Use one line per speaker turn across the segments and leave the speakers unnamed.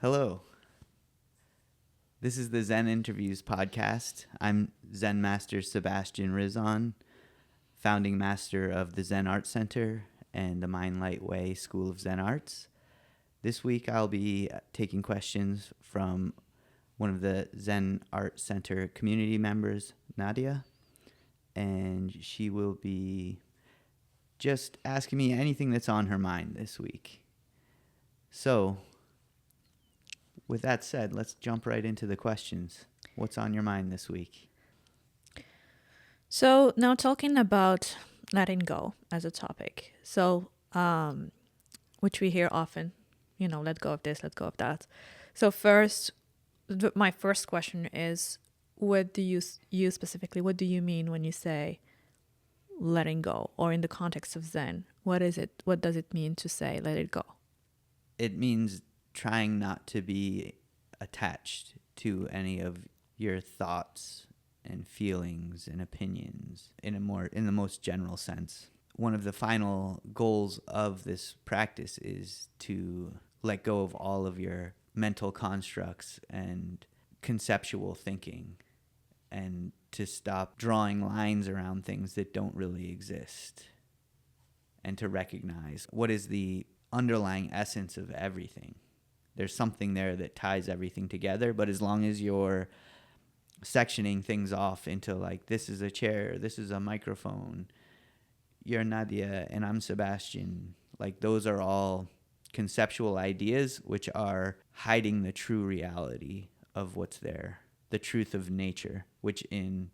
Hello. This is the Zen Interviews podcast. I'm Zen Master Sebastian Rizzon, founding master of the Zen Art Center and the Mind Light Way School of Zen Arts. This week I'll be taking questions from one of the Zen Art Center community members, Nadia, and she will be just asking me anything that's on her mind this week. So, with that said, let's jump right into the questions. What's on your mind this week?
So now talking about letting go as a topic. So, which we hear often, let go of this, let go of that. So first, my first question is, what do you specifically, what do you mean when you say letting go? Or in the context of Zen, what is it? What does it mean to say let it go?
It means trying not to be attached to any of your thoughts and feelings and opinions in the most general sense. One of the final goals of this practice is to let go of all of your mental constructs and conceptual thinking, and to stop drawing lines around things that don't really exist, and to recognize what is the underlying essence of everything. There's something there that ties everything together, but as long as you're sectioning things off into like, this is a chair, this is a microphone, you're Nadia and I'm Sebastian, like those are all conceptual ideas which are hiding the true reality of what's there, the truth of nature, which in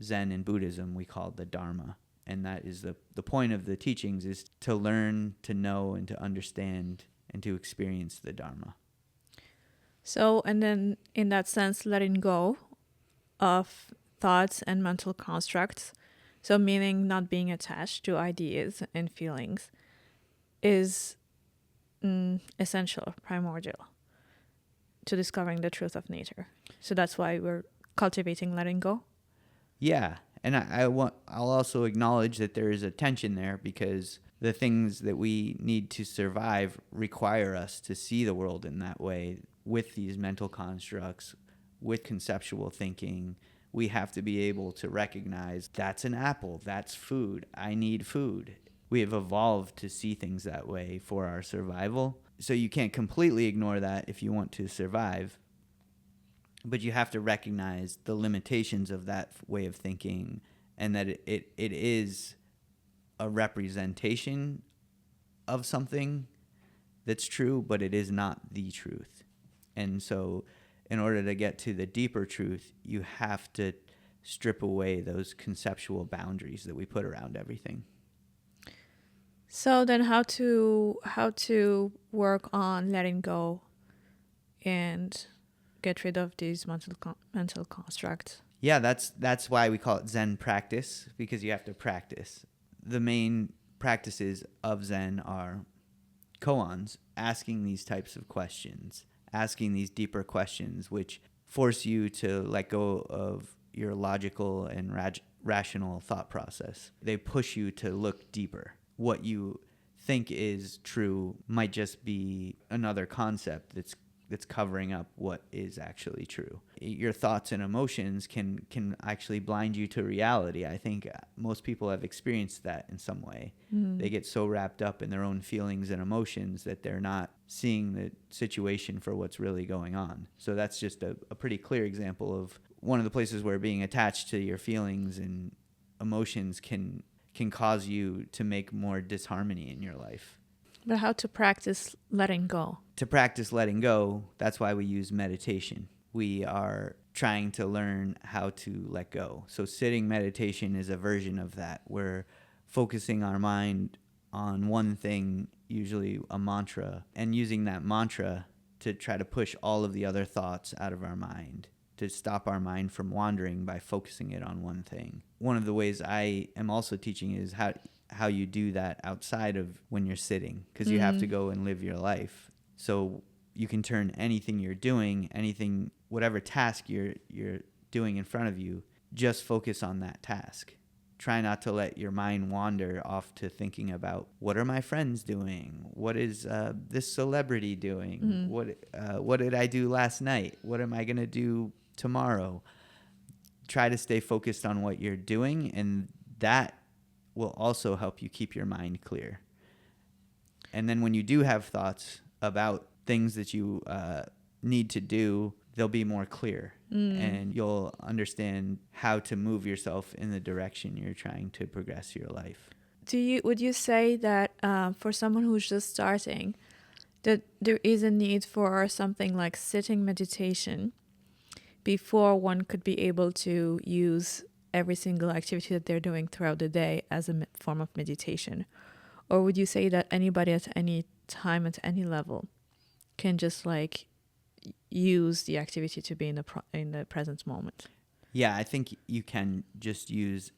Zen and Buddhism we call the dharma. And that is the point of the teachings, is to learn, to know, and to understand, and to experience the dharma.
So, and then in that sense, letting go of thoughts and mental constructs, so meaning not being attached to ideas and feelings, is essential, primordial to discovering the truth of nature. So that's why we're cultivating letting go.
Yeah, and I'll also acknowledge that there is a tension there, because the things that we need to survive require us to see the world in that way, with these mental constructs, with conceptual thinking. We have to be able to recognize that's an apple, that's food, I need food. We have evolved to see things that way for our survival. So you can't completely ignore that if you want to survive. But you have to recognize the limitations of that way of thinking, and that it is a representation of something that's true, but it is not the truth. And so in order to get to the deeper truth, you have to strip away those conceptual boundaries that we put around everything.
So then how to work on letting go and get rid of these mental constructs?
Yeah, that's why we call it Zen Practice, because you have to practice. The main practices of Zen are koans, asking these types of questions, asking these deeper questions, which force you to let go of your logical and rational thought process. They push you to look deeper. What you think is true might just be another concept that's covering up what is actually true. Your thoughts and emotions can actually blind you to reality. I think most people have experienced that in some way. They get so wrapped up in their own feelings and emotions that they're not seeing the situation for what's really going on. So that's just a pretty clear example of one of the places where being attached to your feelings and emotions can cause you to make more disharmony in your life.
But how to practice letting go?
To practice letting go, that's why we use meditation. We are trying to learn how to let go. So sitting meditation is a version of that. We're focusing our mind on one thing, usually a mantra, and using that mantra to try to push all of the other thoughts out of our mind, to stop our mind from wandering by focusing it on one thing. One of the ways I am also teaching is how you do that outside of when you're sitting, because you have to go and live your life. So you can turn anything you're doing, whatever task you're doing in front of you, just focus on that task. try not to let your mind wander off to thinking about, what are my friends doing? What is this celebrity doing? What did I do last night? What am I going to do tomorrow? Try to stay focused on what you're doing, and that will also help you keep your mind clear. And then when you do have thoughts about things that you need to do, they'll be more clear, and you'll understand how to move yourself in the direction you're trying to progress your life.
Would you say that for someone who's just starting, that there is a need for something like sitting meditation before one could be able to use every single activity that they're doing throughout the day as a form of meditation? Or would you say that anybody at any time, at any level, can just like use the activity to be in the present moment?
Yeah, I think you can just use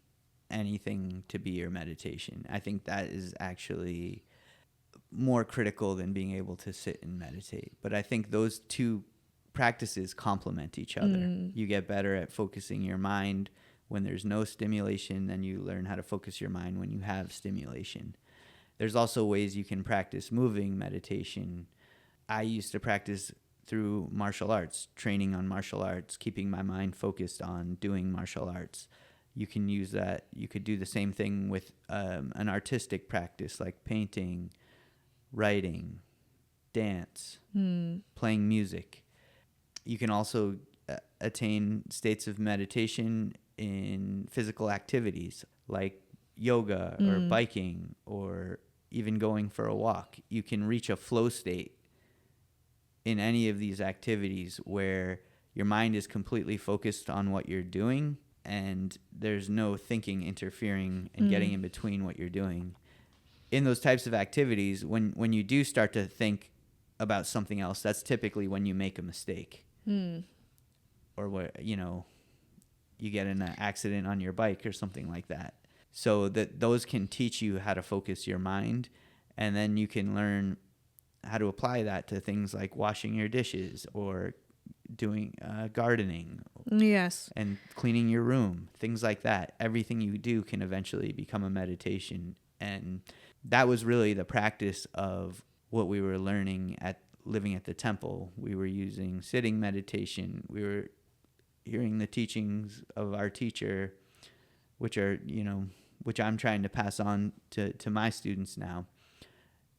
anything to be your meditation. I think that is actually more critical than being able to sit and meditate. But I think those two practices complement each other. You get better at focusing your mind when there's no stimulation, then you learn how to focus your mind when you have stimulation. There's also ways you can practice moving meditation. I used to practice through martial arts, training on martial arts, keeping my mind focused on doing martial arts. You can use that. You could do the same thing with an artistic practice like painting, writing, dance, playing music. You can also attain states of meditation in physical activities like yoga or biking or even going for a walk. You can reach a flow state in any of these activities where your mind is completely focused on what you're doing and there's no thinking interfering and getting in between what you're doing. In those types of activities, when you do start to think about something else, that's typically when you make a mistake. Or where, you get in an accident on your bike or something like that. So that those can teach you how to focus your mind, and then you can learn how to apply that to things like washing your dishes or doing gardening.
Yes.
And cleaning your room, things like that. Everything you do can eventually become a meditation. And that was really the practice of what we were learning at living at the temple. We were using sitting meditation. We were hearing the teachings of our teacher, which I'm trying to pass on to my students now.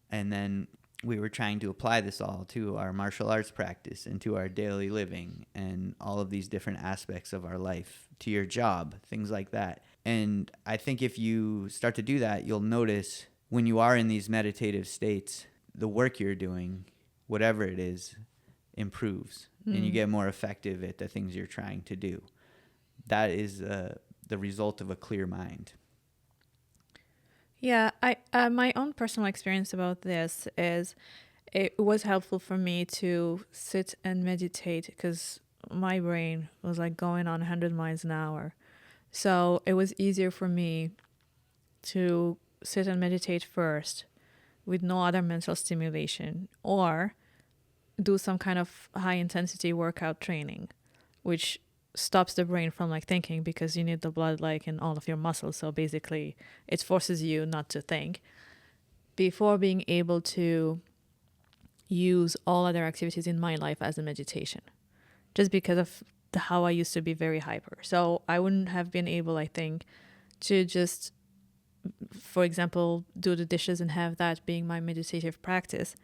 And then we were trying to apply this all to our martial arts practice and to our daily living and all of these different aspects of our life, to your job, things like that. And I think if you start to do that, you'll notice when you are in these meditative states, the work you're doing, whatever it is, improves and you get more effective at the things you're trying to do. That is the result of a clear mind.
Yeah, I my own personal experience about this is it was helpful for me to sit and meditate because my brain was like going on 100 miles an hour. So it was easier for me to sit and meditate first with no other mental stimulation, or do some kind of high intensity workout training, which stops the brain from like thinking because you need the blood like in all of your muscles. So basically it forces you not to think before being able to use all other activities in my life as a meditation, just because of how I used to be very hyper. So I wouldn't have been able, I think, to just, for example, do the dishes and have that being my meditative practice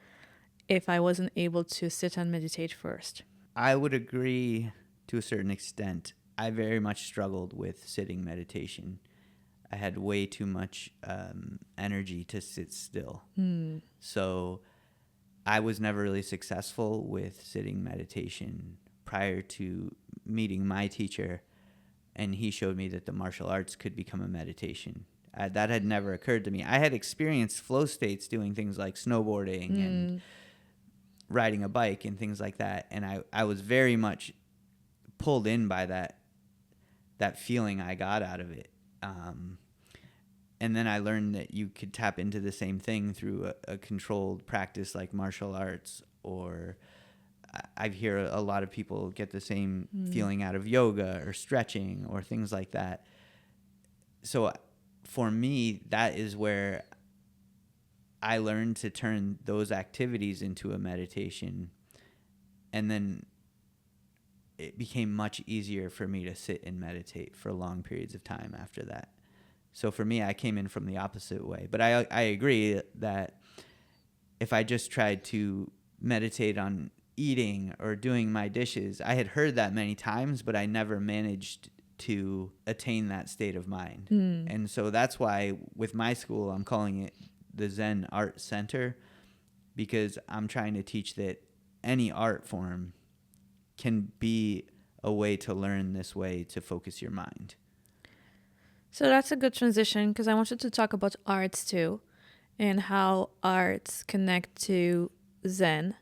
if I wasn't able to sit and meditate first.
I would agree to a certain extent. I very much struggled with sitting meditation. I had way too much energy to sit still. So I was never really successful with sitting meditation prior to meeting my teacher, and he showed me that the martial arts could become a meditation. That had never occurred to me. I had experienced flow states doing things like snowboarding and riding a bike and things like that, and I was very much pulled in by that feeling I got out of it. And then I learned that you could tap into the same thing through a controlled practice like martial arts, or I hear a lot of people get the same feeling out of yoga or stretching or things like that. So for me, that is where I learned to turn those activities into a meditation. And then it became much easier for me to sit and meditate for long periods of time after that. So for me, I came in from the opposite way. But I agree that if I just tried to meditate on eating or doing my dishes, I had heard that many times, but I never managed to attain that state of mind. And so that's why with my school, I'm calling it the Zen Art Center, because I'm trying to teach that any art form can be a way to learn this way to focus your mind.
So that's a good transition, because I wanted to talk about arts too, and how arts connect to Zen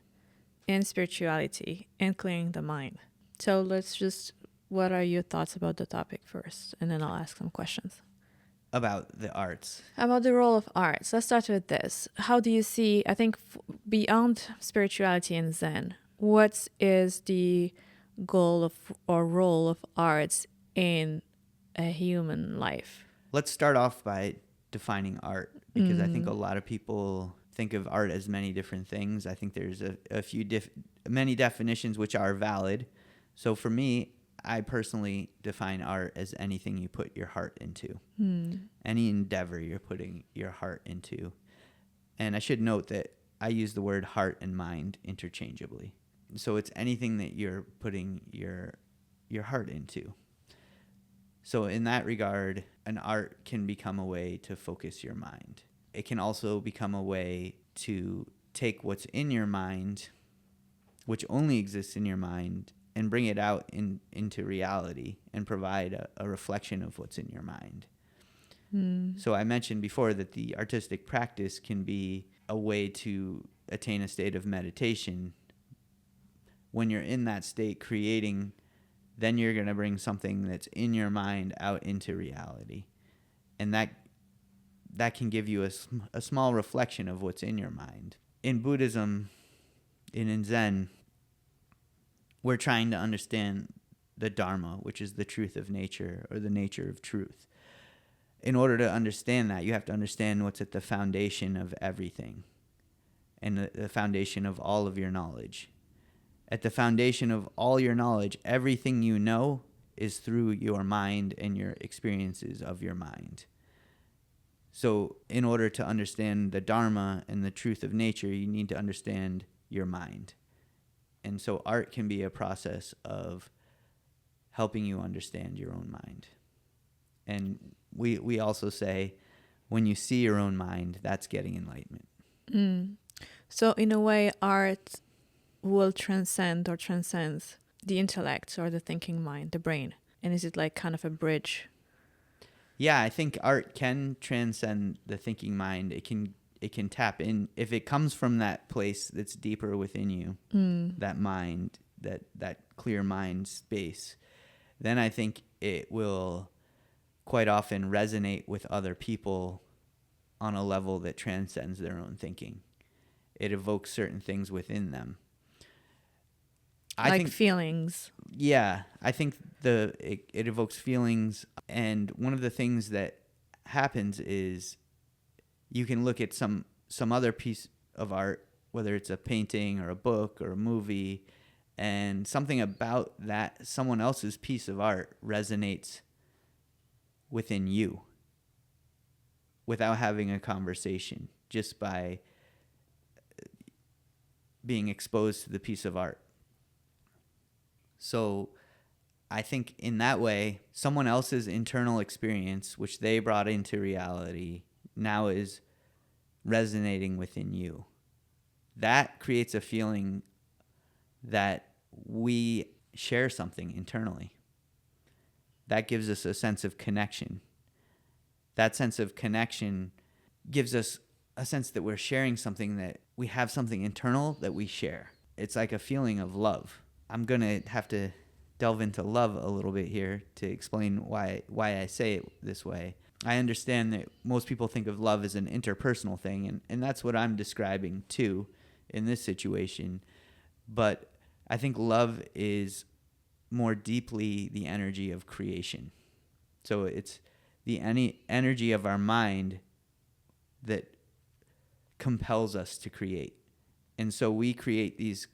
and spirituality and clearing the mind. So what are your thoughts about the topic first? And then I'll ask some questions.
About the arts.
About the role of arts. Let's start with this. How do you see, I think beyond spirituality and Zen, what is the goal of or role of arts in a human life?
Let's start off by defining art, because I think a lot of people think of art as many different things. I think there's many definitions which are valid. So for me, I personally define art as anything you put your heart into, any endeavor you're putting your heart into. And I should note that I use the word heart and mind interchangeably. So it's anything that you're putting your heart into. So in that regard, an art can become a way to focus your mind. It can also become a way to take what's in your mind, which only exists in your mind, and bring it out into reality and provide a reflection of what's in your mind. So I mentioned before that the artistic practice can be a way to attain a state of meditation. When you're in that state creating, then you're going to bring something that's in your mind out into reality. And that can give you a small reflection of what's in your mind. In Buddhism, in Zen, we're trying to understand the dharma, which is the truth of nature, or the nature of truth. In order to understand that, you have to understand what's at the foundation of everything, and the foundation of all of your knowledge. At the foundation of all your knowledge, everything you know is through your mind and your experiences of your mind. So in order to understand the dharma and the truth of nature, you need to understand your mind. And so art can be a process of helping you understand your own mind. And we also say, when you see your own mind, that's getting enlightenment.
So in a way, art will transcend or transcends the intellect or the thinking mind, the brain. And is it like kind of a bridge?
Yeah, I think art can transcend the thinking mind. It can tap in. If it comes from that place that's deeper within you, that mind, that clear mind space, then I think it will quite often resonate with other people on a level that transcends their own thinking. It evokes certain things within them. I think
feelings.
Yeah, I think it evokes feelings. And one of the things that happens is you can look at some other piece of art, whether it's a painting or a book or a movie, and something about that someone else's piece of art resonates within you without having a conversation, just by being exposed to the piece of art. So I think in that way, someone else's internal experience, which they brought into reality, now is resonating within you. That creates a feeling that we share something internally. That gives us a sense of connection. That sense of connection gives us a sense that we're sharing something, that we have something internal that we share. It's like a feeling of love. I'm going to have to delve into love a little bit here to explain why I say it this way. I understand that most people think of love as an interpersonal thing, and that's what I'm describing too in this situation. But I think love is more deeply the energy of creation. So it's the energy of our mind that compels us to create. And so we create these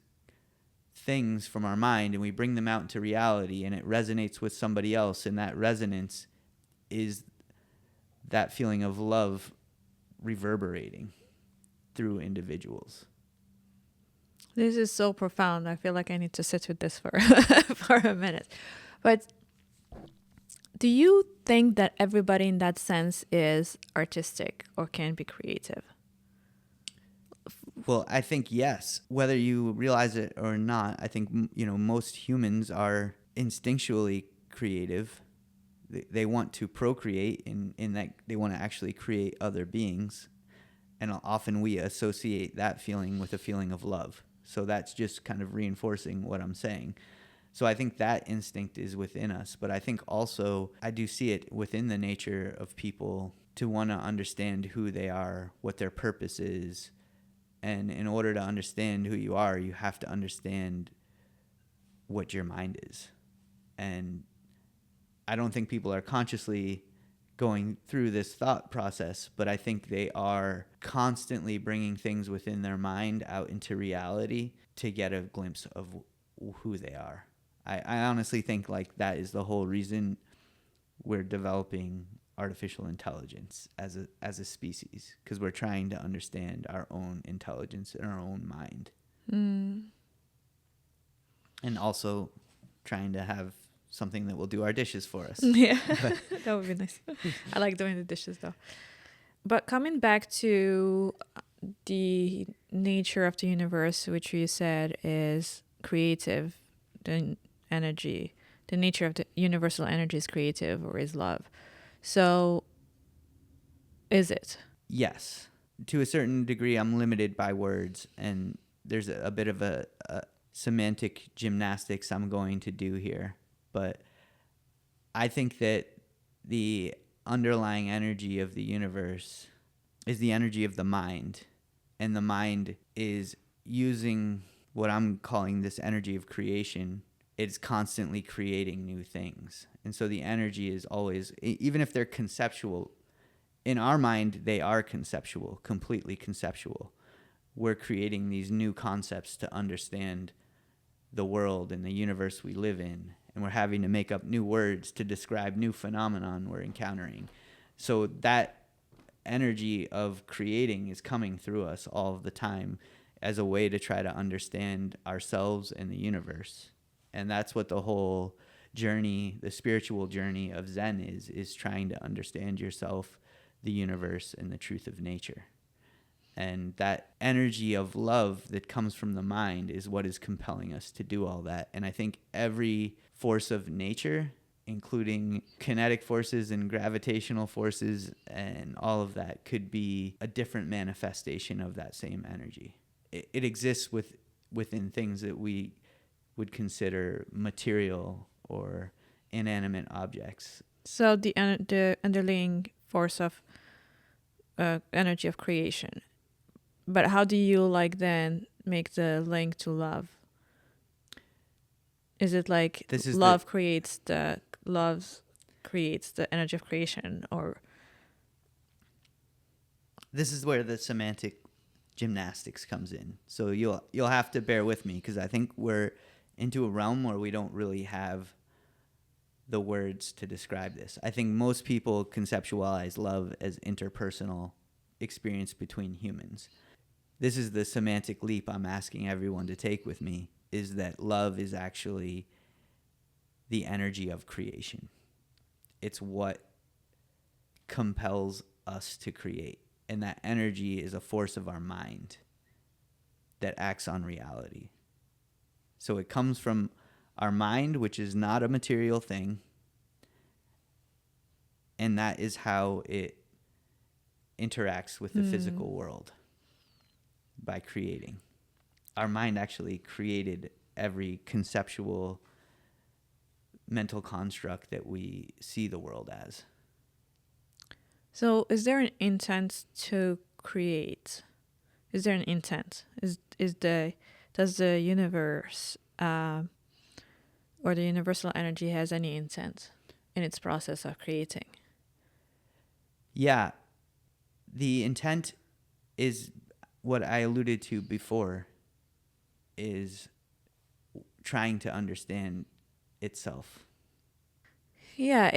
things from our mind and we bring them out into reality, and it resonates with somebody else, and that resonance is that feeling of love reverberating through individuals.
This is so profound. I feel like I need to sit with this for for a minute. But do you think that everybody in that sense is artistic or can be creative?
Well, I think yes. Whether you realize it or not, I think, most humans are instinctually creative. They want to procreate in that they want to actually create other beings. And often we associate that feeling with a feeling of love. So that's just kind of reinforcing what I'm saying. So I think that instinct is within us. But I think also I do see it within the nature of people to want to understand who they are, what their purpose is. And in order to understand who you are, you have to understand what your mind is. And I don't think people are consciously going through this thought process, but I think they are constantly bringing things within their mind out into reality to get a glimpse of who they are. I honestly think like that is the whole reason we're developing artificial intelligence as a species, because we're trying to understand our own intelligence and our own mind. And also trying to have something that will do our dishes for us.
Yeah, that would be nice. I like doing the dishes though. But coming back to the nature of the universe, which you said is creative, the energy, the nature of the universal energy is creative or is love. So is it?
Yes. To a certain degree, I'm limited by words, and there's a bit of a semantic gymnastics I'm going to do here. But I think that the underlying energy of the universe is the energy of the mind. And the mind is using what I'm calling this energy of creation. It's constantly creating new things. And so the energy is always, even if they're conceptual, in our mind, they are conceptual, completely conceptual. We're creating these new concepts to understand the world and the universe we live in. And we're having to make up new words to describe new phenomenon we're encountering. So that energy of creating is coming through us all of the time as a way to try to understand ourselves and the universe. And that's what the whole journey, the spiritual journey of Zen is trying to understand yourself, the universe, and the truth of nature. And that energy of love that comes from the mind is what is compelling us to do all that. And I think every force of nature, including kinetic forces and gravitational forces and all of that, could be a different manifestation of that same energy. It exists within things that we would consider material or inanimate objects.
So the underlying force of energy of creation. But how do you then make the link to love? Is it like love creates the energy of creation, or?
This is where the semantic gymnastics comes in. So you'll have to bear with me, because I think we're into a realm where we don't really have the words to describe this. I think most people conceptualize love as interpersonal experience between humans. This is the semantic leap I'm asking everyone to take with me, is that love is actually the energy of creation. It's what compels us to create. And that energy is a force of our mind that acts on reality. So it comes from our mind, which is not a material thing. And that is how it interacts with the physical world, by creating. Our mind actually created every conceptual mental construct that we see the world as.
So is there an intent to create? Is there an intent? Does the universe or the universal energy has any intent in its process of creating?
Yeah, the intent is what I alluded to before, is trying to understand itself.
Yeah,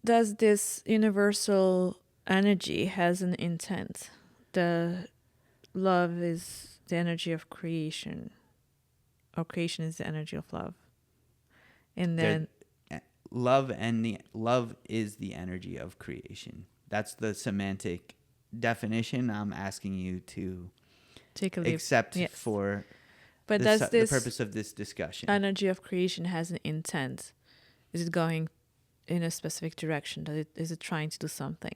does this universal energy has an intent? The love is the energy of creation, or creation is the energy of love. And
There,
then
love is the energy of creation. That's the semantic definition I'm asking you to
take a leap.
accept
Yes.
for
But
the
this
purpose of this discussion.
energy of creation has an intent? Is it going in a specific direction? Is it trying to do something?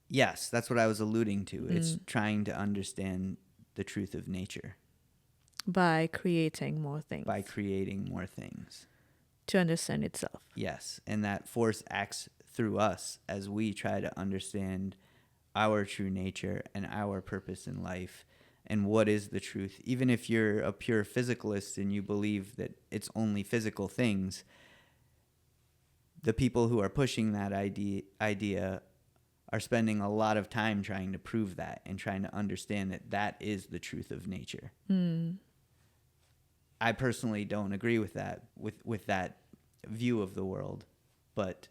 Yes, that's what I was alluding to. It's trying to understand the truth of nature
By creating more things.
by creating more things.
To understand itself.
Yes, and that force acts through us as we try to understand our true nature and our purpose in life and what is the truth. Even if you're a pure physicalist and you believe that it's only physical things, the people who are pushing that idea are spending a lot of time trying to prove that and trying to understand that that is the truth of nature. I personally don't agree with that, with that view of the world, but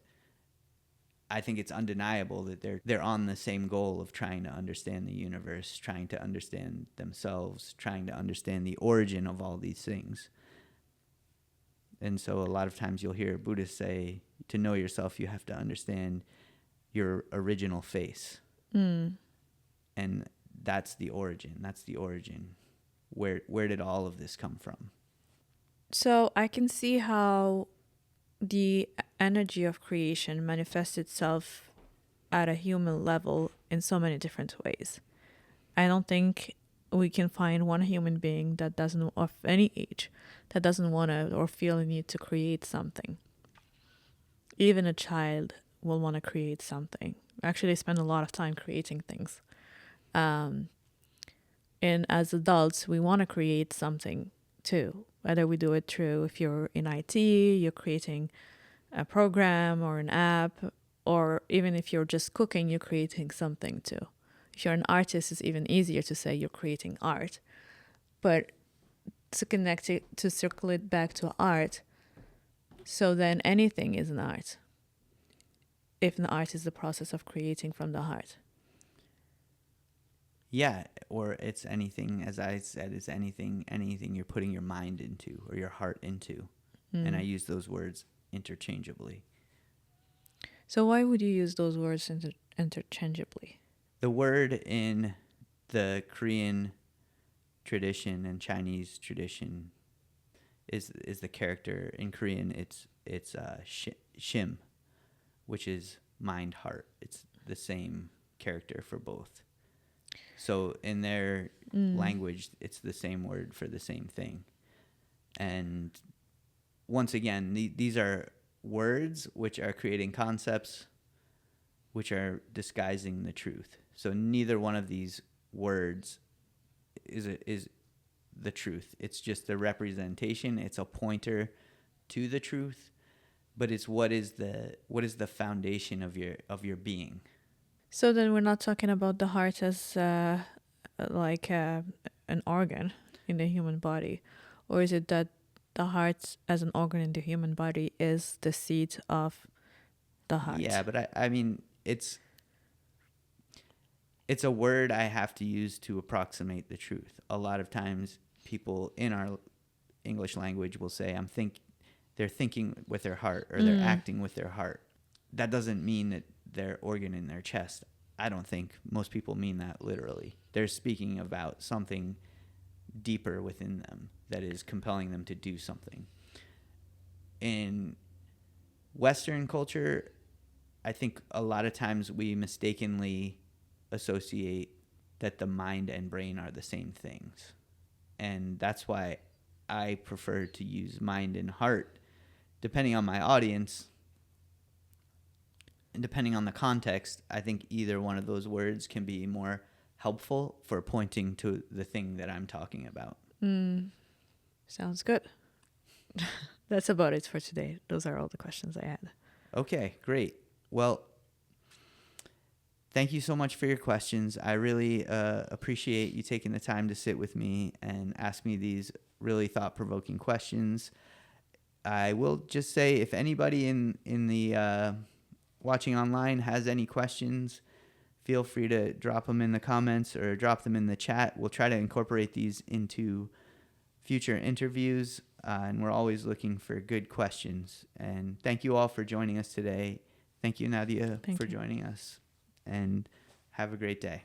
I think it's undeniable that they're on the same goal of trying to understand the universe, trying to understand themselves, trying to understand the origin of all these things. And so a lot of times you'll hear Buddhists say, to know yourself, you have to understand your original face. And that's the origin. That's the origin. Where did all of this come from?
So I can see how the energy of creation manifests itself at a human level in so many different ways. I don't think we can find one human being that doesn't, of any age, that doesn't want to or feel a need to create something. Even a child will want to create something. Actually, they spend a lot of time creating things. And as adults, we want to create something too. Whether we do it through, if you're in IT, you're creating a program or an app, or even if you're just cooking, you're creating something too. If you're an artist, it's even easier to say you're creating art. But to connect it, to circle it back to art, so then anything is an art. If an art is the process of creating from the heart.
Yeah, or it's anything, as I said, it's anything you're putting your mind into or your heart into. And I use those words interchangeably.
So why would you use those words interchangeably?
The word in the Korean tradition and Chinese tradition is the character. In Korean, it's shim, which is mind heart. It's the same character for both. So in their language, it's the same word for the same thing. And once again, these are words which are creating concepts which are disguising the truth. So neither one of these words is the truth. It's just a representation. It's a pointer to the truth, but it's what is the foundation of your being.
So then we're not talking about the heart as like an organ in the human body, or is it that the heart as an organ in the human body is the seat of the heart?
Yeah, but I mean, it's a word I have to use to approximate the truth. A lot of times people in our English language will say, they're thinking with their heart, or they're acting with their heart. That doesn't mean that their organ in their chest. I don't think most people mean that literally. They're speaking about something deeper within them that is compelling them to do something. In Western culture, I think a lot of times we mistakenly associate that the mind and brain are the same things. And that's why I prefer to use mind and heart, depending on my audience. And depending on the context, I think either one of those words can be more helpful for pointing to the thing that I'm talking about.
Sounds good. That's about it for today. Those are all the questions I had.
Okay, great. Well, thank you so much for your questions. I really appreciate you taking the time to sit with me and ask me these really thought-provoking questions. I will just say, if anybody in the watching online has any questions, feel free to drop them in the comments or drop them in the chat. We'll try to incorporate these into future interviews, and we're always looking for good questions. And thank you all for joining us today. Thank you, Nadia, for joining us, and have a great day.